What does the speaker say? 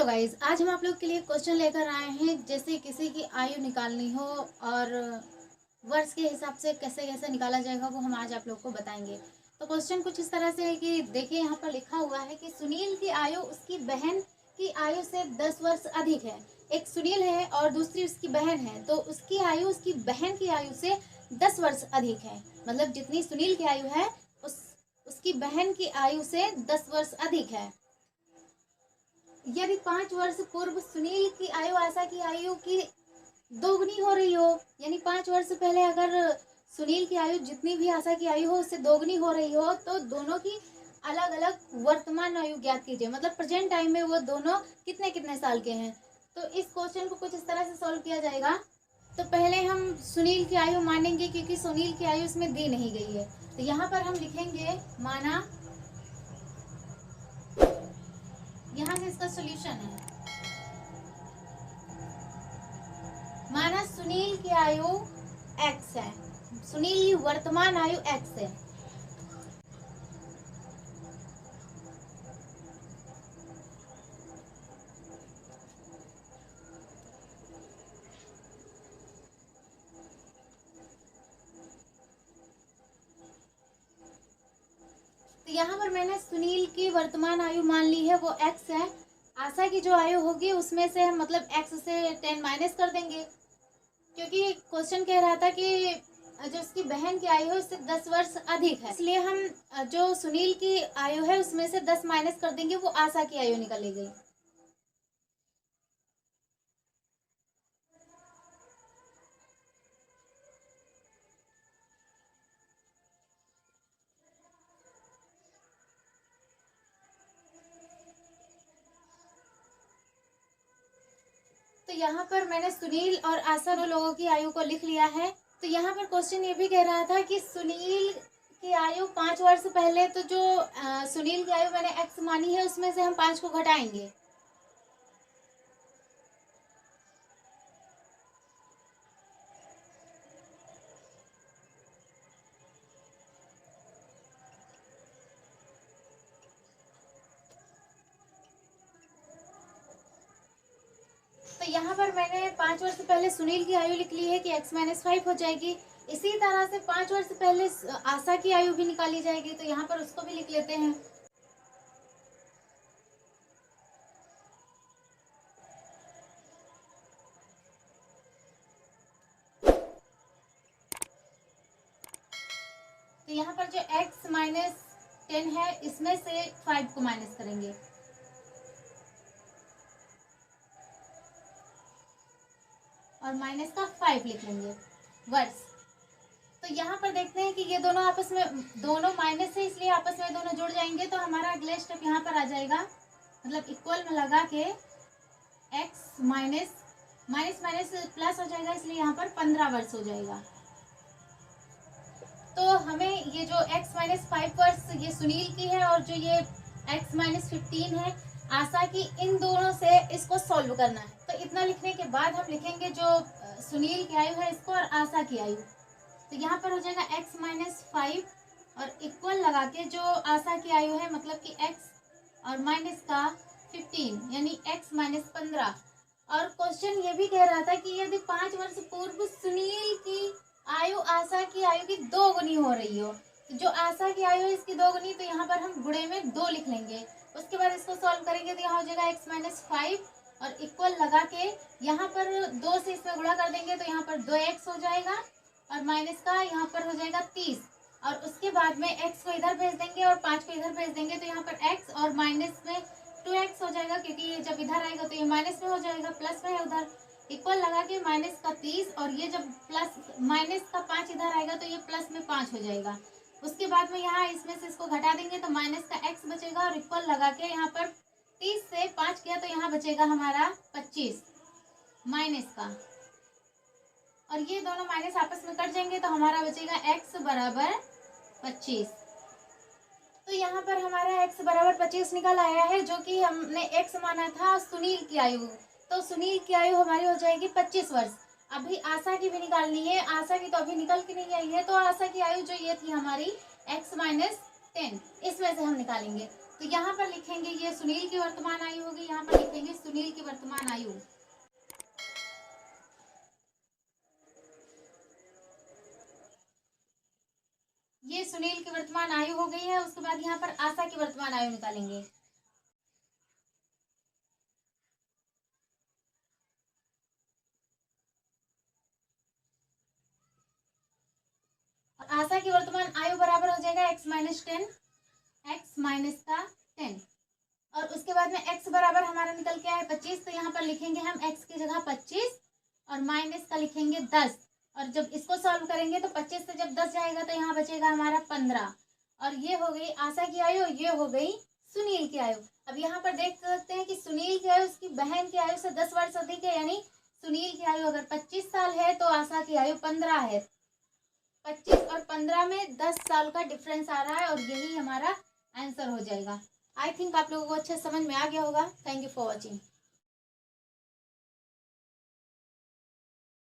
Guys, आज हम आप लोग के लिए क्वेश्चन लेकर आए हैं। जैसे किसी की आयु निकालनी हो और वर्ष के हिसाब से कैसे कैसे निकाला जाएगा वो हम आज आप लोग को बताएंगे। तो क्वेश्चन कुछ इस तरह से है कि देखिए यहाँ पर लिखा हुआ है कि सुनील की आयु उसकी बहन की आयु से 10 वर्ष अधिक है। एक सुनील है और दूसरी उसकी बहन है, तो उसकी आयु उसकी बहन की आयु से 10 वर्ष अधिक है। मतलब जितनी सुनील की आयु है उसकी बहन की आयु से 10 वर्ष अधिक है। यदि 5 वर्ष पूर्व सुनील की आयु आशा की आयु की दोगुनी हो रही हो, यानी 5 वर्ष पहले अगर सुनील की आयु जितनी भी आशा की आयु हो उससे दोगुनी हो रही हो, तो दोनों की अलग अलग वर्तमान आयु ज्ञात कीजिए। मतलब प्रेजेंट टाइम में वो दोनों कितने कितने साल के हैं। तो इस क्वेश्चन को कुछ इस तरह से सॉल्व किया जाएगा। तो पहले हम सुनील की आयु मानेंगे, क्योंकि सुनील की आयु इसमें दी नहीं गई है। तो यहाँ पर हम लिखेंगे माना, यहाँ से इसका सोल्यूशन है। माना सुनील की आयु x है, सुनील की वर्तमान आयु x है। तो यहाँ पर मैंने सुनील की वर्तमान आयु मान ली है, वो x है। आशा की जो आयु होगी उसमें से हम मतलब x से 10 माइनस कर देंगे, क्योंकि क्वेश्चन कह रहा था कि जो उसकी बहन की आयु है उससे 10 वर्ष अधिक है, इसलिए हम जो सुनील की आयु है उसमें से 10 माइनस कर देंगे, वो आशा की आयु निकलेगी। तो यहाँ पर मैंने सुनील और आशा दो लोगों की आयु को लिख लिया है। तो यहाँ पर क्वेश्चन ये भी कह रहा था कि सुनील की आयु 5 वर्ष पहले, तो जो सुनील की आयु मैंने x मानी है उसमें से हम 5 को घटाएंगे। तो यहाँ पर मैंने 5 वर्ष पहले सुनील की आयु लिख ली है कि x माइनस 5 हो जाएगी। इसी तरह से 5 वर्ष पहले आशा की आयु भी निकाली जाएगी, तो यहाँ पर उसको भी लिख लेते हैं। तो यहाँ पर जो x माइनस 10 है इसमें से 5 को माइनस करेंगे, और माइनस का 5 लिख लेंगे वर्ष। तो यहाँ पर देखते हैं कि ये दोनों आपस में दोनों माइनस है, इसलिए आपस में दोनों जुड़ जाएंगे। तो हमारा अगला स्टेप यहाँ पर आ जाएगा, मतलब इक्वल में लगा के x minus minus minus plus हो जाएगा, इसलिए यहाँ पर 15 वर्ष हो जाएगा। तो हमें ये जो x माइनस 5 वर्ष ये सुनील की है, और जो ये x माइनस 15 है आशा की, इन दोनों से इसको सॉल्व करना है। तो इतना लिखने के बाद हम लिखेंगे जो सुनील की आयु है इसको और आशा की आयु। तो यहाँ पर हो जाएगा x माइनस 5 और इक्वल लगा के जो आशा की आयु है, मतलब कि x और माइनस का 15 यानी x माइनस 15। और क्वेश्चन ये भी कह रहा था कि यदि 5 वर्ष पूर्व सुनील की आयु आशा की आयु की 2 गुनी हो रही हो, तो जो आशा की आयु है इसकी 2 गुनी, तो यहाँ पर हम गुणे में 2 लिख लेंगे। उसके बाद इसको सॉल्व करेंगे तो यहाँ हो जाएगा x माइनस 5 और इक्वल लगा के यहाँ पर 2 से इसमें गुणा कर देंगे, तो यहाँ पर 2x हो जाएगा और माइनस का यहाँ पर हो जाएगा 30। और उसके बाद में x को इधर भेज देंगे और 5 को इधर भेज देंगे, तो यहाँ पर x और माइनस में 2x हो जाएगा, क्योंकि ये जब इधर आएगा तो ये माइनस में हो जाएगा, प्लस में है उधर। इक्वल लगा के माइनस का 30 और ये जब प्लस माइनस का 5 इधर आएगा तो ये प्लस में 5 हो जाएगा। उसके बाद में यहाँ इसमें से इसको घटा देंगे तो माइनस का x बचेगा, और इक्वल लगा के यहाँ पर 30 से 5 किया तो यहाँ बचेगा हमारा 25 माइनस का, और ये दोनों माइनस आपस में कट जाएंगे तो हमारा बचेगा x बराबर 25। तो यहाँ पर हमारा x बराबर 25 निकल आया है, जो कि हमने x माना था सुनील की आयु। तो सुनील की आयु हमारी हो जाएगी 25 वर्ष। अभी आशा की भी निकालनी है, आशा की तो अभी निकल के नहीं आई है, तो आशा की आयु जो ये थी हमारी x माइनस 10, इसमें से हम निकालेंगे। तो यहाँ पर लिखेंगे ये सुनील की वर्तमान आयु होगी, यहाँ पर लिखेंगे सुनील की वर्तमान आयु। ये सुनील की वर्तमान आयु हो गई है। उसके बाद यहाँ पर आशा की वर्तमान आयु निकालेंगे। आशा की वर्तमान आयु बराबर हो जाएगा x माइनस 10, x माइनस का 10। और उसके बाद में x बराबर हमारा निकल के आया 25, तो यहाँ पर लिखेंगे हम x की जगह 25 और माइनस का लिखेंगे 10। और जब इसको सॉल्व करेंगे तो 25 से जब 10 जाएगा तो यहाँ बचेगा हमारा 15। और ये हो गई आशा की आयु, ये हो गई सुनील की आयु। अब यहाँ पर देख सकते हैं कि सुनील की आयु उसकी बहन की आयु से 10 वर्ष अधिक है, यानी सुनील की आयु अगर 25 साल है तो आशा की आयु 15 है। 25 और 15 में 10 साल का डिफरेंस आ रहा है और यही हमारा आंसर हो जाएगा। आई थिंक आप लोगों को अच्छे समझ में आ गया होगा। Thank you for watching.